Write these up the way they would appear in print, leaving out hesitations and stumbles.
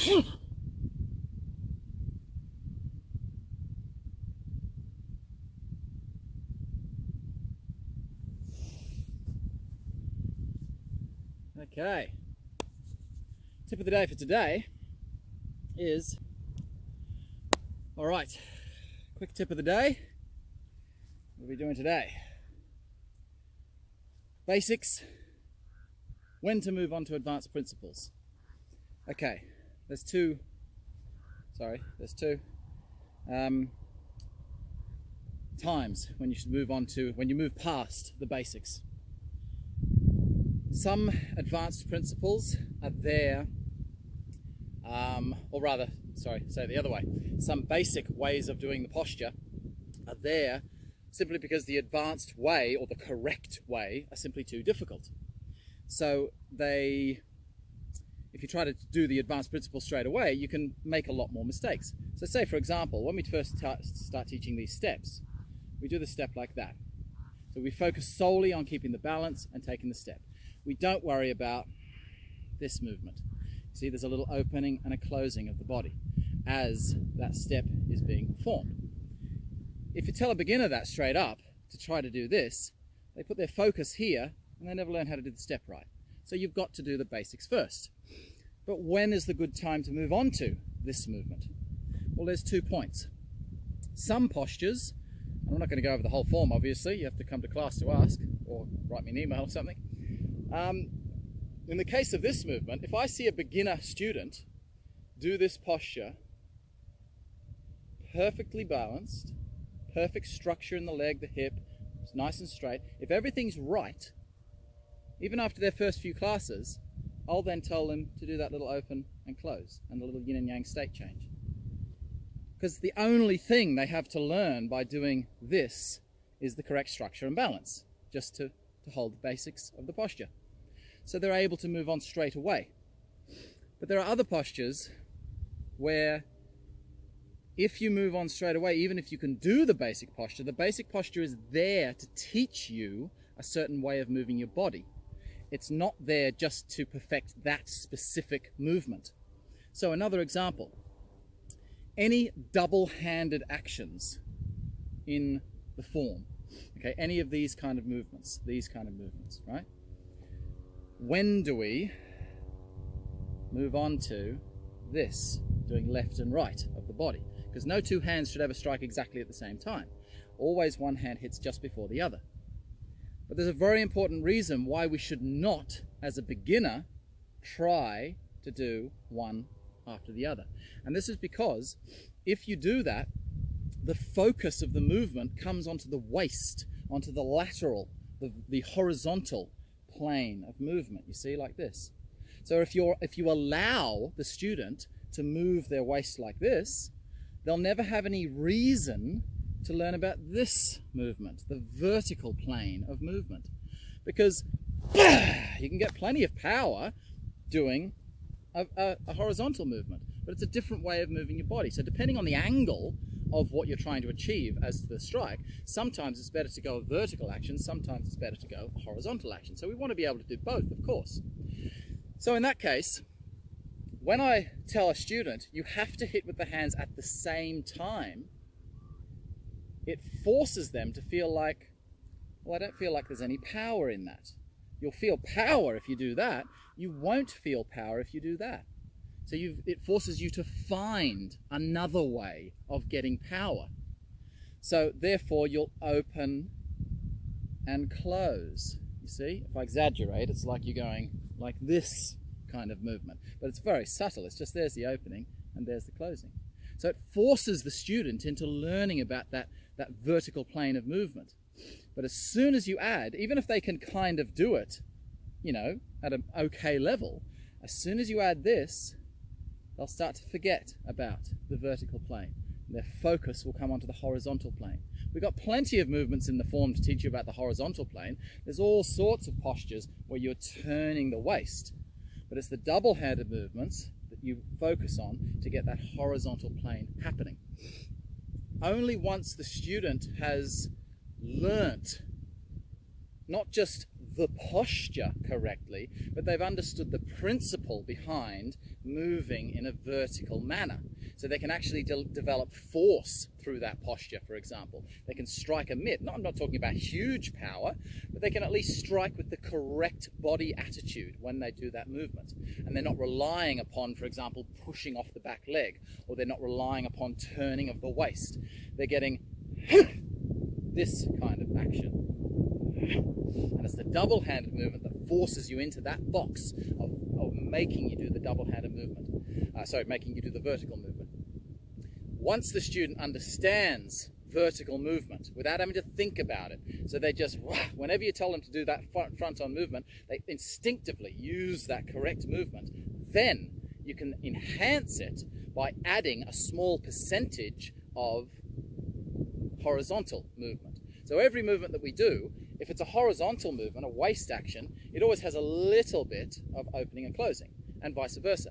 Okay, tip of the day for today is, all right, quick tip of the day. What are we doing today? Basics, when to move on to advanced principles. Okay, there's two times when you should move on to, when you move past the basics. Some advanced principles are there, or rather, sorry, say it the other way. Some basic ways of doing the posture are there simply because the advanced way, or the correct way, are simply too difficult. So if you try to do the advanced principles straight away, you can make a lot more mistakes. So say, for example, when we first start teaching these steps, we do the step like that. So we focus solely on keeping the balance and taking the step. We don't worry about this movement. See, there's a little opening and a closing of the body as that step is being performed. If you tell a beginner that straight up to try to do this, they put their focus here and they never learn how to do the step right. So you've got to do the basics first. But when is the good time to move on to this movement? Well, there's 2 points. Some postures, and I'm not going to go over the whole form obviously, you have to come to class to ask, or write me an email or something. In the case of this movement, if I see a beginner student do this posture, perfectly balanced, perfect structure in the leg, the hip, it's nice and straight, if everything's right, even after their first few classes, I'll then tell them to do that little open and close and the little yin and yang state change. Because the only thing they have to learn by doing this is the correct structure and balance, just to hold the basics of the posture. So they're able to move on straight away. But there are other postures where if you move on straight away, even if you can do the basic posture is there to teach you a certain way of moving your body. It's not there just to perfect that specific movement. So another example, any double-handed actions in the form, okay, any of these kind of movements, right? When do we move on to this, doing left and right of the body? Because no two hands should ever strike exactly at the same time. Always one hand hits just before the other. But there's a very important reason why we should not, as a beginner, try to do one after the other. And this is because if you do that, the focus of the movement comes onto the waist, onto the lateral, the horizontal plane of movement, you see, like this. So if you allow the student to move their waist like this, they'll never have any reason to learn about this movement, the vertical plane of movement. Because you can get plenty of power doing a horizontal movement, but it's a different way of moving your body. So depending on the angle of what you're trying to achieve as the strike, sometimes it's better to go a vertical action, sometimes it's better to go a horizontal action. So we want to be able to do both, of course. So in that case, when I tell a student you have to hit with the hands at the same time, it forces them to feel like, well, I don't feel like there's any power in that. You'll feel power if you do that. You won't feel power if you do that. So it forces you to find another way of getting power. So therefore you'll open and close. You see, if I exaggerate, it's like you're going like this kind of movement. But it's very subtle. It's just there's the opening and there's the closing. So it forces the student into learning about that vertical plane of movement. But as soon as you add, even if they can kind of do it, you know, at an okay level, as soon as you add this, they'll start to forget about the vertical plane. Their focus will come onto the horizontal plane. We've got plenty of movements in the form to teach you about the horizontal plane. There's all sorts of postures where you're turning the waist. But it's the double-handed movements that you focus on to get that horizontal plane happening. Only once the student has learnt not just the posture correctly, but they've understood the principle behind moving in a vertical manner. So they can actually develop force through that posture, for example. They can strike a mitt. I'm not talking about huge power, but they can at least strike with the correct body attitude when they do that movement. And they're not relying upon, for example, pushing off the back leg, or they're not relying upon turning of the waist. They're getting this kind of action. And it's the double-handed movement that forces you into that box of making you do the double-handed movement. Making you do the vertical movement. Once the student understands vertical movement without having to think about it, so they just, whenever you tell them to do that front-on movement, they instinctively use that correct movement, then you can enhance it by adding a small percentage of horizontal movement. So every movement that we do, if it's a horizontal movement, a waist action, it always has a little bit of opening and closing, and vice versa.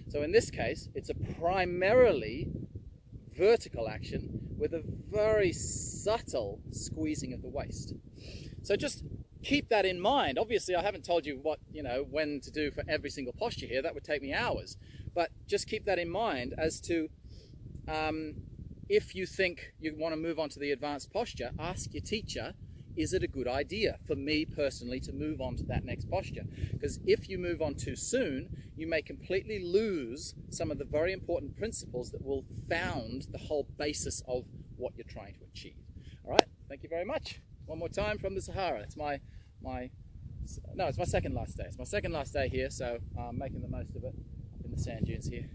So in this case, it's a primarily vertical action with a very subtle squeezing of the waist. So just keep that in mind. Obviously, I haven't told you when to do for every single posture here. That would take me hours. But just keep that in mind as to if you think you want to move on to the advanced posture, ask your teacher, is it a good idea for me personally to move on to that next posture? Because if you move on too soon, you may completely lose some of the very important principles that will found the whole basis of what you're trying to achieve. All right, thank you very much. One more time from the Sahara. It's it's my second last day. It's my second last day here, so I'm making the most of it up in the sand dunes here.